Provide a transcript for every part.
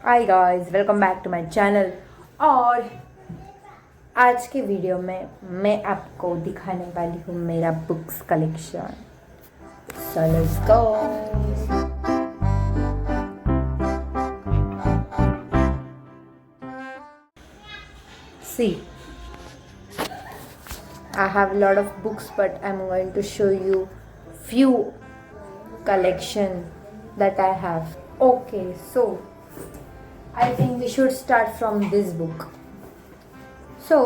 Hi guys, welcome back to my channel. और आज के वीडियो में मैं आपको दिखाने वाली हूँ मेरा books collection. So let's go. See, I have a lot of books, but I'm going to show you few collection that I have. Okay, so I think we should start from this book. So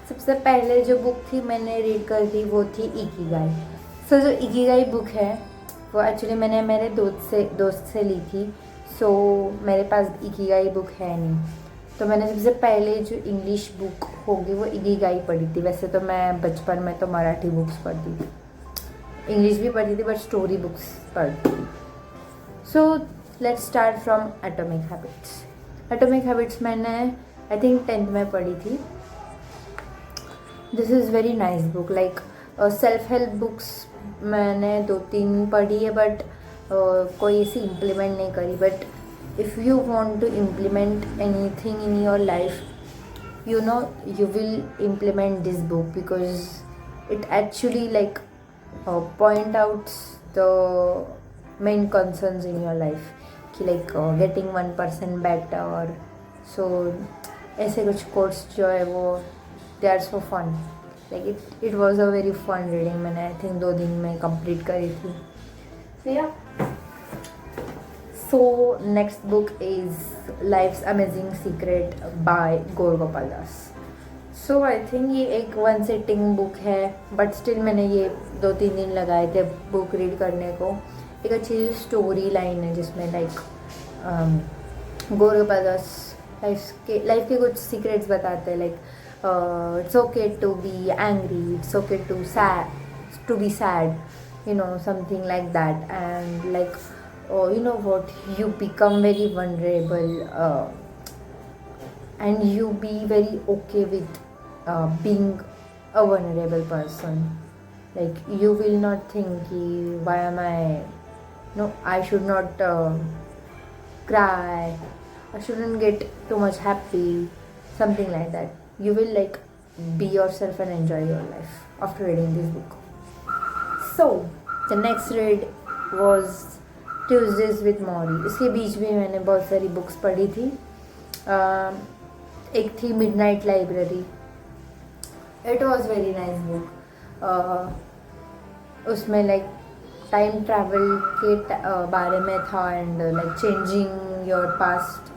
सबसे पहले जो book थी मैंने read कर दी वो थी Ikigai. जो Ikigai book है वो एक्चुअली मैंने मेरे दोस्त से ली थी। मेरे पास इकिगाई बुक है नहीं, तो मैंने सबसे पहले जो इंग्लिश बुक होगी वो इकिगाई पढ़ी थी। वैसे तो मैं बचपन में तो मराठी बुक्स पढ़ती थी, इंग्लिश भी पढ़ती थी, बट स्टोरी बुक्स पढ़ती थी। So let's start from atomic habits. Atomic habits मैंने आई थिंक 10th में पढ़ी थी। This is very nice book. Like self help books मैंने 2-3 पढ़ी है, बट कोई ऐसी इम्प्लीमेंट नहीं करी। But if you want to implement anything in your life, you know, you will implement this book because it actually point out the main concerns in your life कि getting 1% better। so ऐसे कुछ course जो है वो they are so fun। it was a very fun reading। मैंने I think 2 दिन में complete करी थी। So next book is Life's Amazing Secret by Gaur Gopal Das. So I think ये एक 1 सिटिंग बुक है, बट स्टिल मैंने ये 2-3 दिन लगाए थे बुक रीड करने को। एक अच्छी स्टोरी लाइन है जिसमें गौर गोपाल दास लाइफ के कुछ सीक्रेट्स बताते हैं। It's okay to be angry, it's okay to be sad, you know, something like that। and you know what, you become very vulnerable, and you be very okay with being a vulnerable person। you will not think why am I, no, I should not cry, I shouldn't get too much happy, something like that। you will be yourself and enjoy your life after reading this book। so the next read was Tuesdays with Morrie. इसके बीच में मैंने बहुत सारी books पढ़ी थी। एक थी midnight library. It was very nice book. उसमें टाइम ट्रैवल के बारे में था, एंड चेंजिंग योर पास्ट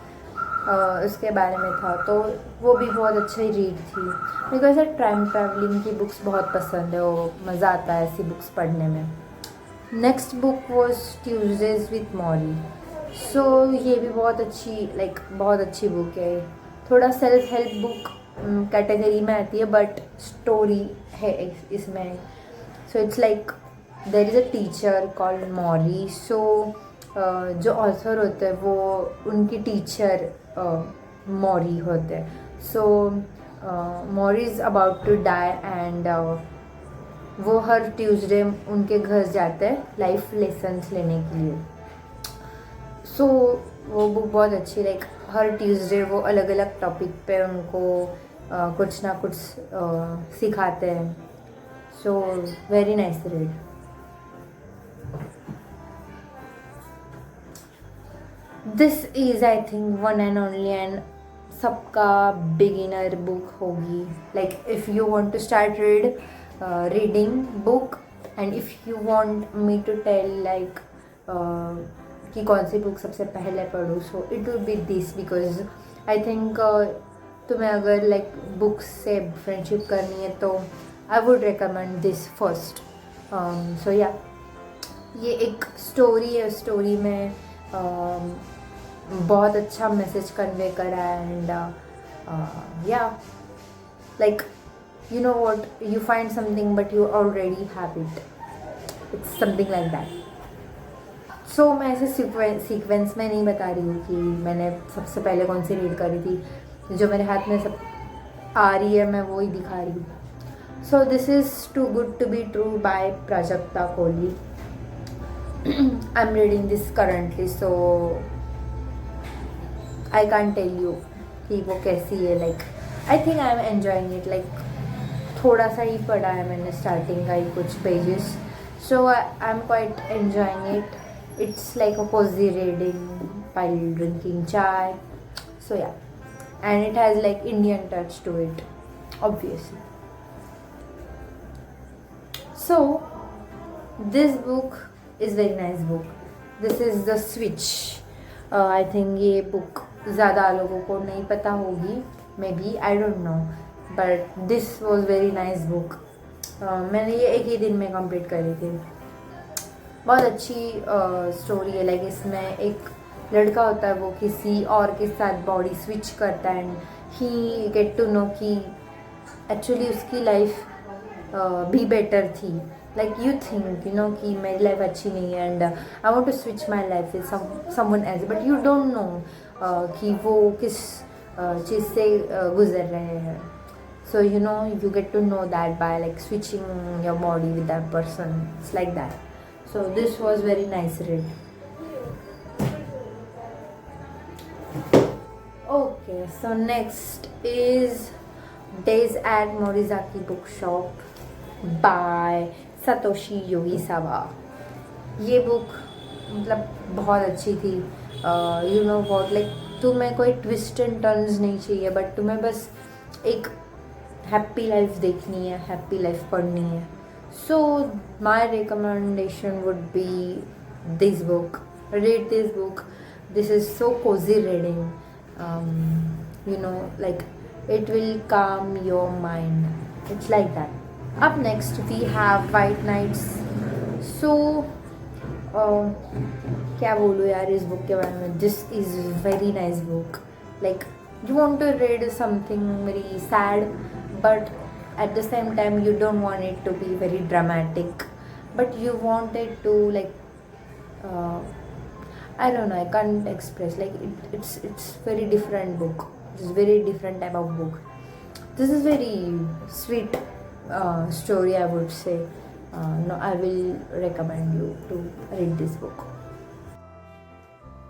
उसके बारे में था। तो वो भी बहुत अच्छी रीड थी। मेरे को ऐसे टाइम ट्रैवलिंग की बुक्स बहुत पसंद है, वो मज़ा आता है ऐसी बुक्स पढ़ने में। Next book was Tuesdays with Morrie. So ये भी बहुत अच्छी बुक है। थोड़ा सेल्फ हेल्प बुक कैटेगरी में आती है, बट स्टोरी है इसमें। So it's there is a teacher called Morrie. So जो ऑथर होते हैं वो उनकी टीचर मॉरी होते हैं। So Morrie is about to die, and वो हर ट्यूसडे उनके घर जाते हैं लाइफ लेसन्स लेने के लिए। सो वो बुक बहुत अच्छी, हर ट्यूसडे वो अलग अलग टॉपिक पे उनको कुछ ना कुछ सिखाते हैं। So very nice read. This is I think one and only and सबका बिगिनर बुक होगी। If you want to start reading book, and if you want me to tell कि कौन सी बुक सबसे पहले पढ़ूँ, so it will be this. Because I think तुम्हें अगर books से फ्रेंडशिप करनी है तो I would recommend this first. So या ये एक स्टोरी है। स्टोरी में बहुत अच्छा मैसेज कन्वे करा है, एंड या you know what, you find something but you already have it, it's something like that। so मैं ऐसे सीक्वेंस में नहीं बता रही हूँ कि मैंने सबसे पहले कौन सी रीड करी थी। जो मेरे हाथ में सब आ रही है मैं वो ही दिखा रही हूँ। So this is too good to be true by Prajakta Koli. I am reading this currently. So I can't tell you कि वो कैसी है. Like I think I am enjoying it. Like थोड़ा सा ही पढ़ा है मैंने स्टार्टिंग का ही कुछ pages. So I'm quite enjoying it. It's like a cozy reading while drinking chai. So yeah, and it has like Indian touch to it, obviously. So this book is very nice book. This is The Switch. I think ये book ज़्यादा लोगों को नहीं पता होगी, maybe, I don't know, but this was very nice book. मैंने ये एक ही दिन में कंप्लीट करी थी. बहुत अच्छी स्टोरी है. लाइक इसमें एक लड़का होता है, वो किसी और के साथ बॉडी स्विच करता है and he get to know कि एक्चुअली उसकी लाइफ भी बेटर थी. Like you think you know कि मेरी लाइफ अच्छी नहीं है and I want to switch my life with someone else, but you don't know कि वो किस चीज़ से गुजर रहे हैं. So you know, you get to know that by like switching your body with that person. It's like that. So this was very nice read. Okay, so next is Days at Morizaki Bookshop by Satoshi Yogisawa. ये book मतलब बहुत अच्छी थी. You know what, like तुम्हें कोई twist and turns नहीं चाहिए, but तुम्हें बस एक हैप्पी लाइफ देखनी है, हैप्पी लाइफ पढ़नी है. So my recommendation would be this book. Read this book. This is so cosy reading. You know, like it will calm your mind. It's like that. Up next we have White Nights. So क्या बोलूँ यार इस book के बारे में. This is very nice book. Like you want to read something very sad, but at the same time you don't want it to be very dramatic, but you want it to like I don't know, I can't express. Like it's very different book. It's very different type of book. This is very sweet story, I would say. No, I will recommend you to read this book.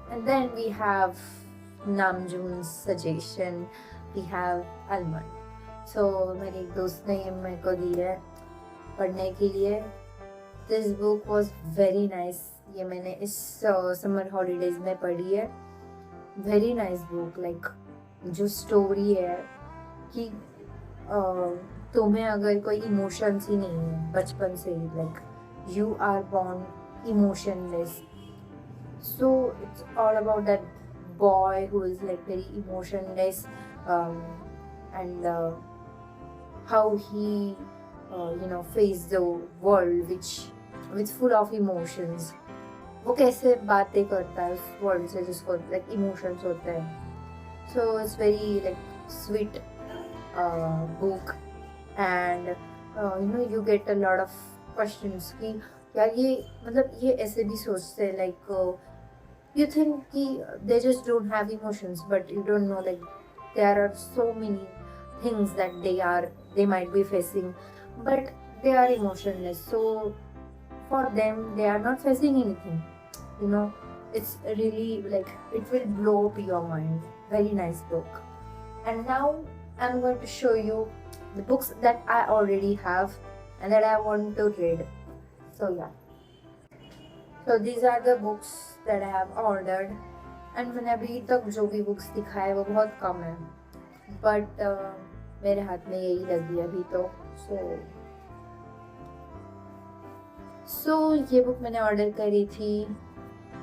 And then we have Namjoon's suggestion. We have Almond. So मेरे एक दोस्त ने ये मेरे को दी है पढ़ने के लिए. This book was very nice. ये मैंने इस समर हॉलीडेज में पढ़ी है. Very nice book. Like जो स्टोरी है कि तुम्हें अगर कोई इमोशंस ही नहीं है बचपन से ही, like you are born emotionless. So it's all about that boy who is like very emotionless, and how he you know face the world which full of emotions. वो कैसे बातें करता है उस वर्ल्ड से जिसको like emotions होते हैं. So it's very like sweet book, and you know you get a lot of questions कि यार ये मतलब ये ऐसे भी सोचते हैं like you think कि they just don't have emotions, but you don't know like there are so many things that they might be facing, but they are emotionless. So for them they are not facing anything, you know. It's really like it will blow up your mind. Very nice book. And now I'm going to show you the books that I already have and that I want to read. So yeah, so these are the books that I have ordered, and मैंने अभी तक जो भी books दिखाए वो बहुत कम है, but मेरे हाथ में यही लगी अभी तो. सो ये बुक मैंने ऑर्डर करी थी.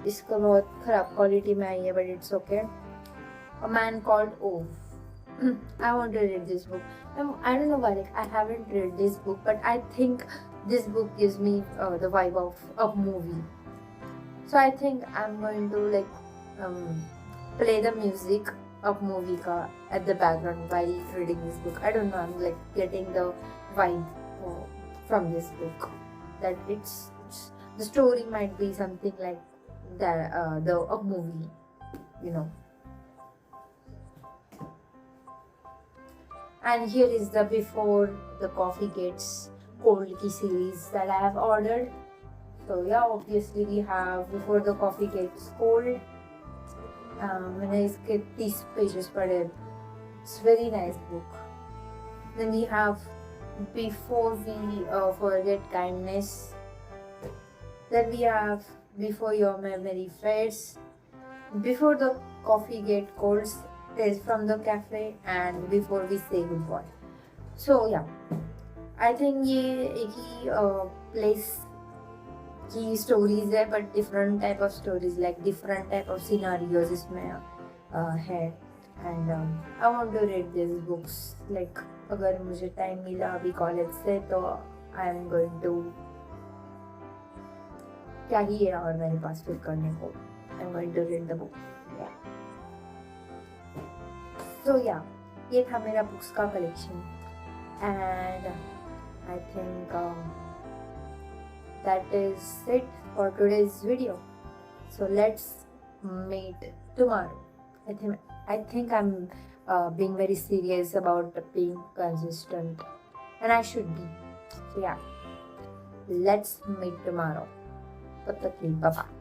इसको बहुत ख़राब क्वालिटी में आई है, but it's okay. A Man Called Ove. I want to read this book. I don't know why, like I haven't read this book, but I think this book gives me the vibe of a movie. So I think I'm going to like play the music of movie ka at the background while reading this book. I don't know, I'm like getting the vibe from this book, that it's the story might be something like that, a movie, you know. And here is the Before the Coffee Gets Cold ki series that I have ordered. So yeah, obviously we have Before the Coffee Gets Cold. मैंने इसके 30 pages पढ़े. It's very nice book. Then we have Before We Forget Kindness. Then we have Before Your Memory Fades. Before the Coffee Get Cold is from the cafe, and Before We Say Goodbye. So yeah, I think ये एक ही place की stories है, but different type of stories, like different type of scenarios इसमें है. And I want to read these books. Like अगर मुझे time मिला अभी college से तो I am going to, क्या ही है और मेरे पास फिर करने को. I'm going to read the book. Yeah. So yeah, ये था मेरा books का collection. And I think that is it for today's video. So let's meet tomorrow. I think I'm being very serious about being consistent, and I should be. So yeah, let's meet tomorrow. Bye bye.